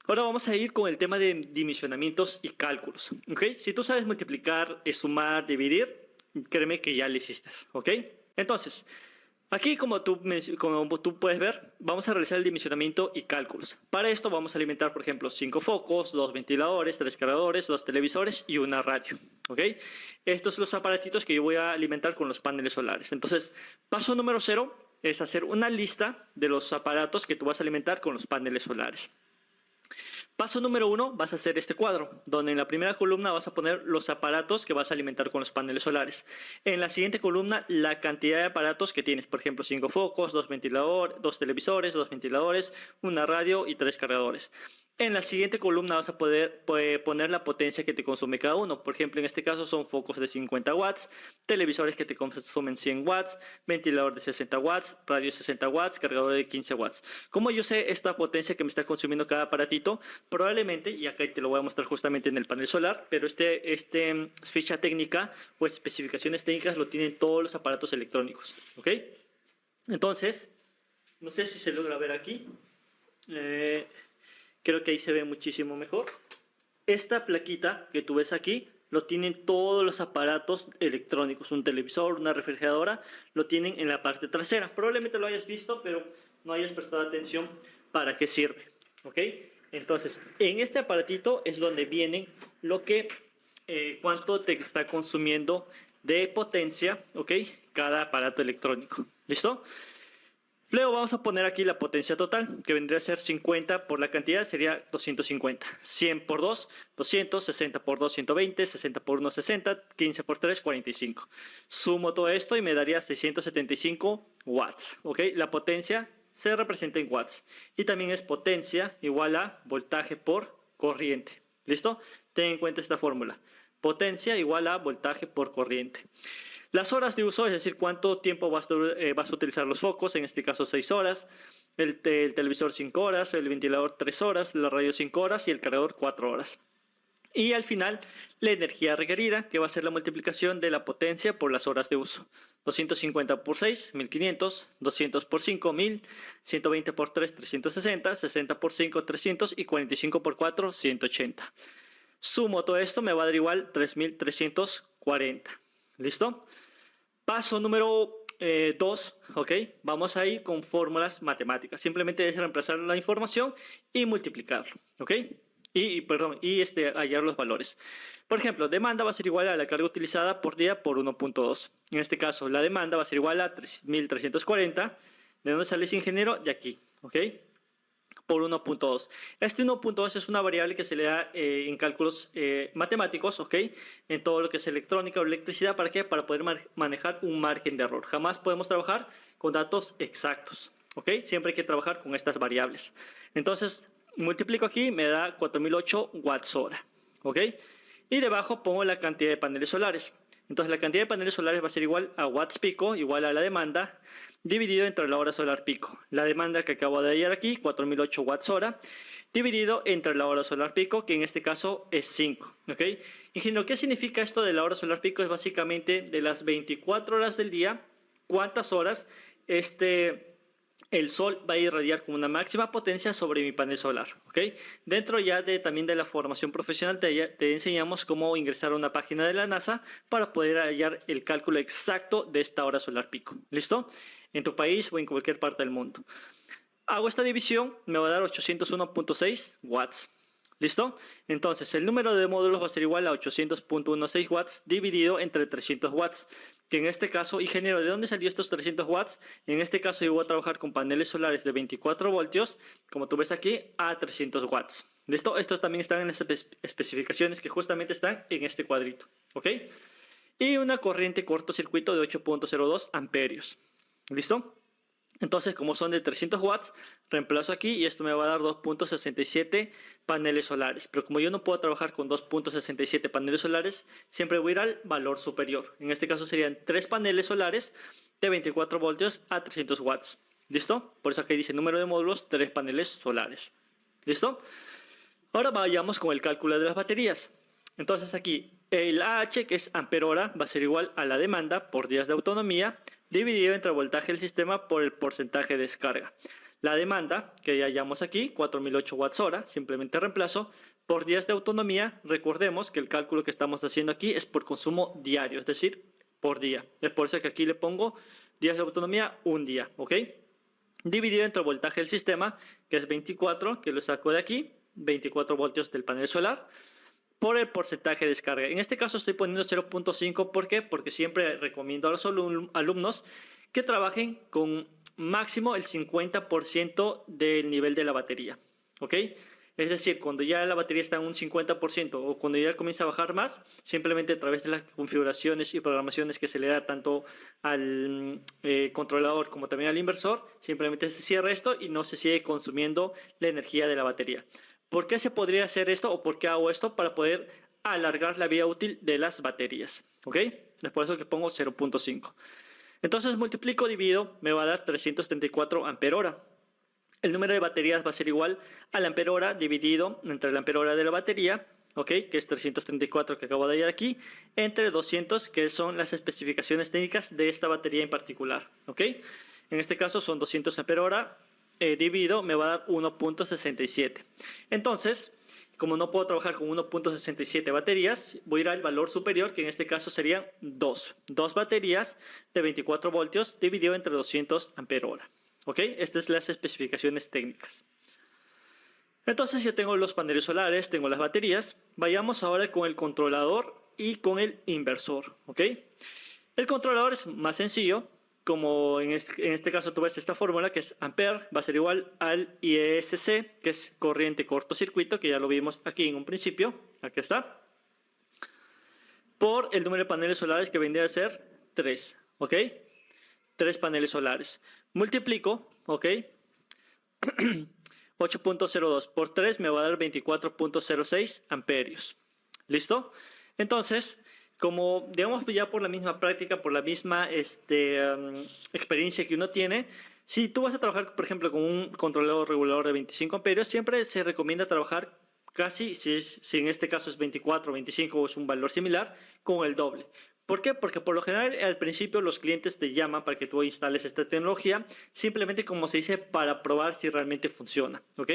Ahora vamos a ir con el tema de dimensionamientos y cálculos, ¿ok? Si tú sabes multiplicar, sumar, dividir, créeme que ya lo hiciste, ¿ok? Entonces, aquí como tú puedes ver, vamos a realizar el dimensionamiento y cálculos. Para esto vamos a alimentar, por ejemplo, 5 focos, 2 ventiladores, 3 cargadores, 2 televisores y una radio, ¿ok? Estos son los aparatitos que yo voy a alimentar con los paneles solares. Entonces, paso número 0 es hacer una lista de los aparatos que tú vas a alimentar con los paneles solares. Paso número 1, vas a hacer este cuadro, donde en la primera columna vas a poner los aparatos que vas a alimentar con los paneles solares. En la siguiente columna, la cantidad de aparatos que tienes, por ejemplo, 5 focos, 2 ventiladores, 2 televisores, 2 ventiladores, una radio y 3 cargadores. En la siguiente columna vas a poder poner la potencia que te consume cada uno. Por ejemplo, en este caso son focos de 50 watts, televisores que te consumen 100 watts, ventilador de 60 watts, radio de 60 watts, cargador de 15 watts. Como yo sé esta potencia que me está consumiendo cada aparatito, probablemente, y acá te lo voy a mostrar justamente en el panel solar, pero este ficha técnica o especificaciones técnicas lo tienen todos los aparatos electrónicos. ¿Ok? Entonces, no sé si se logra ver aquí. Creo que ahí se ve muchísimo mejor. Esta plaquita que tú ves aquí lo tienen todos los aparatos electrónicos. Un televisor, una refrigeradora, lo tienen en la parte trasera. Probablemente lo hayas visto, pero no hayas prestado atención para qué sirve. ¿Ok? Entonces, en este aparatito es donde vienen cuánto te está consumiendo de potencia, ¿ok? Cada aparato electrónico. ¿Listo? Luego vamos a poner aquí la potencia total, que vendría a ser 50 por la cantidad, sería 250. 100 por 2, 200, 60 por 2, 120, 60 por 1, 60, 15 por 3, 45. Sumo todo esto y me daría 675 watts. ¿Ok? La potencia se representa en watts. Y también es potencia igual a voltaje por corriente. ¿Listo? Ten en cuenta esta fórmula. Potencia igual a voltaje por corriente. Las horas de uso, es decir, cuánto tiempo vas a utilizar los focos, en este caso 6 horas, el televisor 5 horas, el ventilador 3 horas, la radio 5 horas y el cargador 4 horas. Y al final, la energía requerida, que va a ser la multiplicación de la potencia por las horas de uso. 250 por 6, 1500, 200 por 5, 1000, 120 por 3, 360, 60 por 5, 300 y 45 por 4, 180. Sumo todo esto, me va a dar igual 3340. ¿Listo? Paso número 2, ¿ok? Vamos a ir con fórmulas matemáticas. Simplemente es reemplazar la información y multiplicarlo, ¿ok? Y hallar los valores. Por ejemplo, demanda va a ser igual a la carga utilizada por día por 1.2. En este caso, la demanda va a ser igual a 3340. ¿De dónde sale ese ingeniero? De aquí, ¿ok? Por 1.2. Este 1.2 es una variable que se le da en cálculos matemáticos, ¿ok? En todo lo que es electrónica o electricidad. ¿Para qué? Para poder manejar un margen de error. Jamás podemos trabajar con datos exactos, ¿ok? Siempre hay que trabajar con estas variables. Entonces, multiplico aquí, me da 4008 watts hora, ¿ok? Y debajo pongo la cantidad de paneles solares. Entonces la cantidad de paneles solares va a ser igual a watts pico, igual a la demanda, dividido entre la hora solar pico. La demanda que acabo de hallar aquí, 4008 watts hora, dividido entre la hora solar pico, que en este caso es 5. ¿Ok? Ingeniero, ¿qué significa esto de la hora solar pico? Es básicamente de las 24 horas del día, cuántas horas el sol va a irradiar con una máxima potencia sobre mi panel solar, ¿ok? Dentro ya también de la formación profesional te enseñamos cómo ingresar a una página de la NASA para poder hallar el cálculo exacto de esta hora solar pico, ¿listo? En tu país o en cualquier parte del mundo. Hago esta división, me va a dar 801.6 watts. ¿Listo? Entonces, el número de módulos va a ser igual a 800.16 watts dividido entre 300 watts. Que en este caso, ingeniero, ¿de dónde salió estos 300 watts? En este caso, yo voy a trabajar con paneles solares de 24 voltios, como tú ves aquí, a 300 watts. ¿Listo? Estos también están en las especificaciones que justamente están en este cuadrito. ¿Ok? Y una corriente cortocircuito de 8.02 amperios. ¿Listo? Entonces, como son de 300 watts, reemplazo aquí y esto me va a dar 2.67 paneles solares. Pero como yo no puedo trabajar con 2.67 paneles solares, siempre voy a ir al valor superior. En este caso serían 3 paneles solares de 24 voltios a 300 watts. ¿Listo? Por eso aquí dice número de módulos, 3 paneles solares. ¿Listo? Ahora vayamos con el cálculo de las baterías. Entonces aquí el AH, que es ampere hora, va a ser igual a la demanda por días de autonomía dividido entre el voltaje del sistema por el porcentaje de descarga. la demanda, que ya hallamos aquí, 4008 watts hora, simplemente reemplazo, por días de autonomía. Recordemos que el cálculo que estamos haciendo aquí es por consumo diario, es decir, por día. Es por eso que aquí le pongo días de autonomía, un día, ¿ok? Dividido entre el voltaje del sistema, que es 24, que lo saco de aquí, 24 voltios del panel solar, por el porcentaje de descarga. En este caso estoy poniendo 0.5, ¿por qué? Porque siempre recomiendo a los alumnos que trabajen con máximo el 50% del nivel de la batería, ¿ok? Es decir, cuando ya la batería está en un 50% o cuando ya comienza a bajar más, simplemente a través de las configuraciones y programaciones que se le da tanto al controlador como también al inversor, simplemente se cierra esto y no se sigue consumiendo la energía de la batería. ¿Por qué se podría hacer esto o por qué hago esto? Para poder alargar la vida útil de las baterías, ¿ok? Es por eso que pongo 0.5. Entonces multiplico, divido, me va a dar 334 ampere hora. El número de baterías va a ser igual al ampere hora dividido entre el ampere hora de la batería, ¿ok? Que es 334 que acabo de hallar aquí, entre 200, que son las especificaciones técnicas de esta batería en particular, ¿ok? En este caso son 200 ampere hora, dividido, me va a dar 1.67. Entonces, como no puedo trabajar con 1.67 baterías, voy a ir al valor superior, que en este caso serían 2. 2 baterías de 24 voltios dividido entre 200 ampere hora. ¿Ok? Estas son las especificaciones técnicas. Entonces ya tengo los paneles solares, tengo las baterías. Vayamos ahora con el controlador y con el inversor. ¿Ok? El controlador es más sencillo. Como en este caso tú ves esta fórmula que es ampere, va a ser igual al IESC, que es corriente cortocircuito, que ya lo vimos aquí en un principio. Aquí está. Por el número de paneles solares que vendría a ser 3. ¿Ok? 3 paneles solares. Multiplico, ¿ok? 8.02 por 3 me va a dar 24.06 amperios. ¿Listo? Entonces, como digamos ya por la misma práctica, por la misma experiencia que uno tiene, si tú vas a trabajar, por ejemplo, con un controlador regulador de 25 amperios, siempre se recomienda trabajar casi, si en este caso es 24 o 25 o es un valor similar, con el doble. ¿Por qué? Porque por lo general al principio los clientes te llaman para que tú instales esta tecnología, simplemente como se dice, para probar si realmente funciona, ¿ok?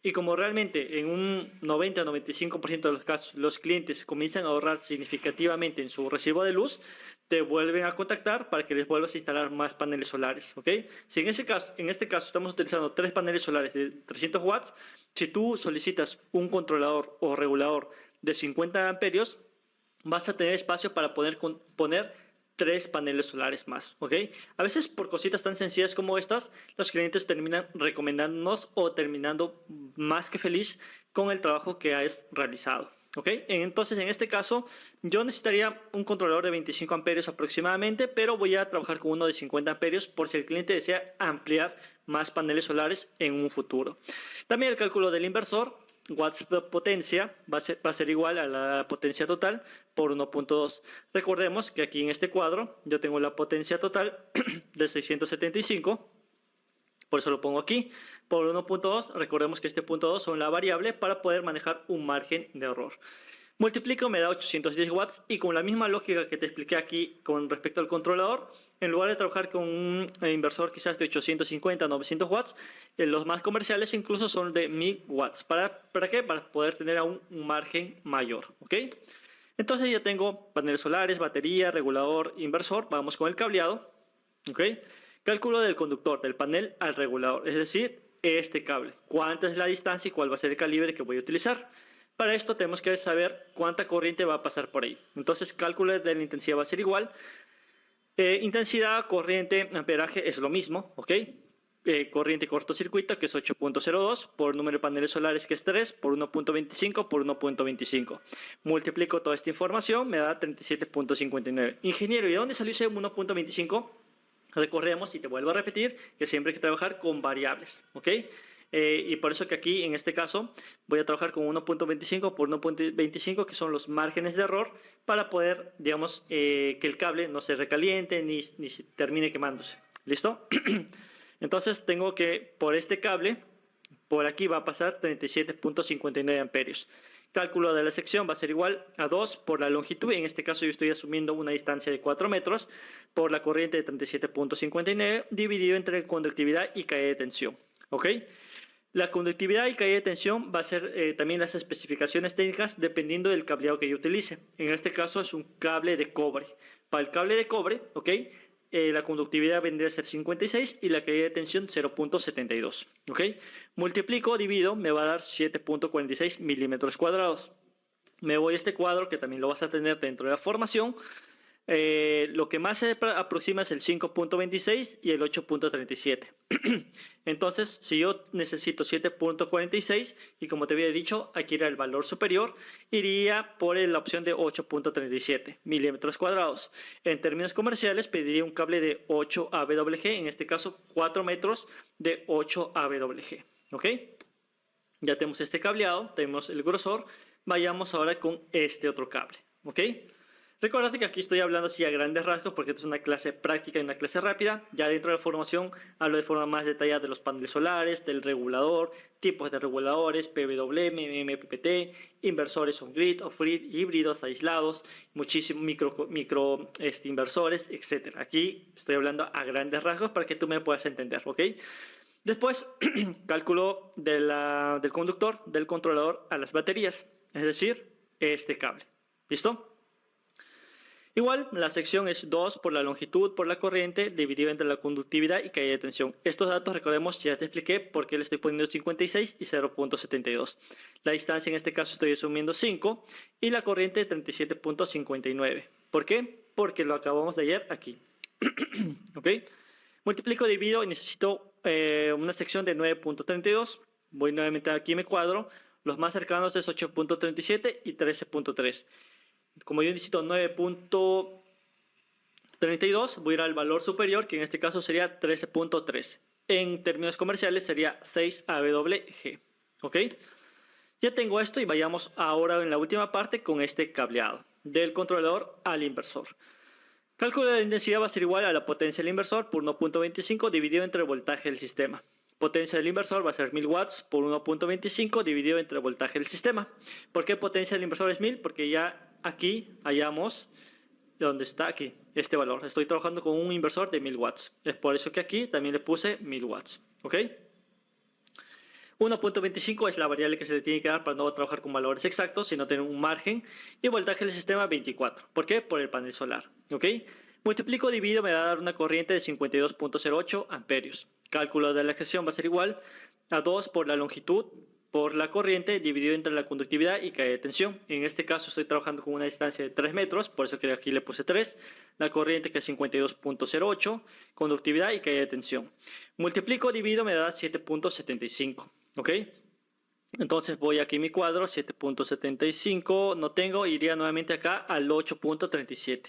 Y como realmente en un 90-95% de los casos los clientes comienzan a ahorrar significativamente en su recibo de luz, te vuelven a contactar para que les vuelvas a instalar más paneles solares, ¿ok? Si en este caso estamos utilizando 3 paneles solares de 300 watts, si tú solicitas un controlador o regulador de 50 amperios, vas a tener espacio para poder poner 3 paneles solares más, ¿ok? A veces por cositas tan sencillas como estas, los clientes terminan recomendándonos o terminando más que feliz con el trabajo que has realizado, ¿ok? Entonces, en este caso, yo necesitaría un controlador de 25 amperios aproximadamente, pero voy a trabajar con uno de 50 amperios por si el cliente desea ampliar más paneles solares en un futuro. También el cálculo del inversor. Watts de potencia va a ser igual a la potencia total por 1.2. Recordemos que aquí en este cuadro yo tengo la potencia total de 675, por eso lo pongo aquí, por 1.2. Recordemos que este punto 2 son la variable para poder manejar un margen de error. Multiplico, me da 810 watts y con la misma lógica que te expliqué aquí con respecto al controlador, en lugar de trabajar con un inversor quizás de 850, 900 watts, los más comerciales incluso son de 1000 watts. ¿Para qué? Para poder tener aún un margen mayor, ¿ok? Entonces ya tengo paneles solares, batería, regulador, inversor. Vamos con el cableado, ¿ok? Cálculo del conductor, del panel al regulador, es decir, este cable. ¿Cuánta es la distancia y cuál va a ser el calibre que voy a utilizar? Para esto tenemos que saber cuánta corriente va a pasar por ahí. Entonces, cálculo de la intensidad va a ser igual. Intensidad, corriente, amperaje es lo mismo, ¿ok? Corriente cortocircuito, que es 8.02, por número de paneles solares, que es 3, por 1.25, por 1.25. Multiplico toda esta información, me da 37.59. Ingeniero, ¿y de dónde salió ese 1.25? Recordemos, y te vuelvo a repetir, que siempre hay que trabajar con variables, ¿ok? Y por eso que aquí, en este caso, voy a trabajar con 1.25 por 1.25, que son los márgenes de error, para poder, digamos, que el cable no se recaliente ni se termine quemándose. ¿Listo? Entonces tengo que, por este cable, por aquí va a pasar 37.59 amperios. Cálculo de la sección va a ser igual a 2 por la longitud. En este caso yo estoy asumiendo una distancia de 4 metros por la corriente de 37.59 dividido entre conductividad y caída de tensión. ¿ok? La conductividad y caída de tensión va a ser también las especificaciones técnicas dependiendo del cableado que yo utilice. En este caso es un cable de cobre. Para el cable de cobre, ¿ok? La conductividad vendría a ser 56 y la caída de tensión 0.72, ¿ok? Multiplico, divido, me va a dar 7.46 milímetros cuadrados. Me voy a este cuadro que también lo vas a tener dentro de la formación. Lo que más se aproxima es el 5.26 y el 8.37. Entonces, si yo necesito 7.46 y como te había dicho, aquí era el valor superior, iría por la opción de 8.37 milímetros cuadrados. En términos comerciales, pediría un cable de 8 AWG, en este caso 4 metros de 8 AWG. ¿Ok? Ya tenemos este cableado, tenemos el grosor. Vayamos ahora con este otro cable. ¿Ok? Recuerda que aquí estoy hablando así a grandes rasgos porque esto es una clase práctica y una clase rápida. Ya dentro de la formación hablo de forma más detallada de los paneles solares, del regulador, tipos de reguladores, PWM, MPPT, inversores on-grid, off-grid, híbridos aislados, muchísimos micro inversores, etc. Aquí estoy hablando a grandes rasgos para que tú me puedas entender, ¿ok? Después, cálculo del conductor, del controlador a las baterías, es decir, este cable. ¿Listo? Igual, la sección es 2 por la longitud por la corriente dividido entre la conductividad y caída de tensión. Estos datos, recordemos, ya te expliqué por qué le estoy poniendo 56 y 0.72. La distancia en este caso estoy asumiendo 5 y la corriente 37.59. ¿Por qué? Porque lo acabamos de ayer aquí. ¿Ok? Multiplico, divido y necesito una sección de 9.32. Voy nuevamente aquí a mi cuadro. Los más cercanos es 8.37 y 13.3. Como yo necesito 9.32, voy a ir al valor superior, que en este caso sería 13.3. En términos comerciales sería 6 AWG. ¿Ok? Ya tengo esto y vayamos ahora en la última parte con este cableado del controlador al inversor. Cálculo de la intensidad va a ser igual a la potencia del inversor por 1.25 dividido entre el voltaje del sistema. Potencia del inversor va a ser 1000 watts por 1.25 dividido entre el voltaje del sistema. ¿Por qué potencia del inversor es 1000? Porque ya aquí hallamos, donde está aquí, este valor. Estoy trabajando con un inversor de 1000 watts. Es por eso que aquí también le puse 1000 watts. ¿Ok? 1.25 es la variable que se le tiene que dar para no trabajar con valores exactos, sino tener un margen. Y voltaje del sistema 24. ¿Por qué? Por el panel solar. ¿Ok? Multiplico, divido, me va a dar una corriente de 52.08 amperios. Cálculo de la excepción va a ser igual a 2 por la longitud por la corriente dividido entre la conductividad y caída de tensión. En este caso estoy trabajando con una distancia de 3 metros, por eso que aquí le puse 3. La corriente que es 52.08, conductividad y caída de tensión. Multiplico, divido, me da 7.75. ¿Ok? Entonces voy aquí a mi cuadro, 7.75, no tengo, iría nuevamente acá al 8.37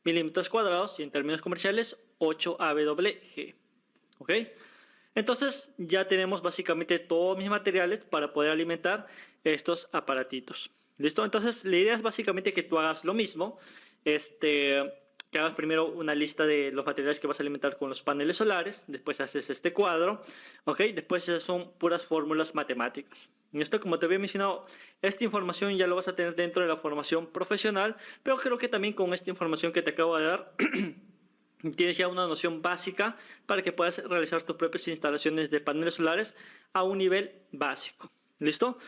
milímetros cuadrados y en términos comerciales 8 AWG. ¿Ok? Entonces ya tenemos básicamente todos mis materiales para poder alimentar estos aparatitos. ¿Listo? Entonces la idea es básicamente que tú hagas lo mismo. Que hagas primero una lista de los materiales que vas a alimentar con los paneles solares. Después haces este cuadro. ¿Ok? Después son puras fórmulas matemáticas. Y esto, como te había mencionado, esta información ya lo vas a tener dentro de la formación profesional. Pero creo que también con esta información que te acabo de dar tienes ya una noción básica para que puedas realizar tus propias instalaciones de paneles solares a un nivel básico. ¿Listo?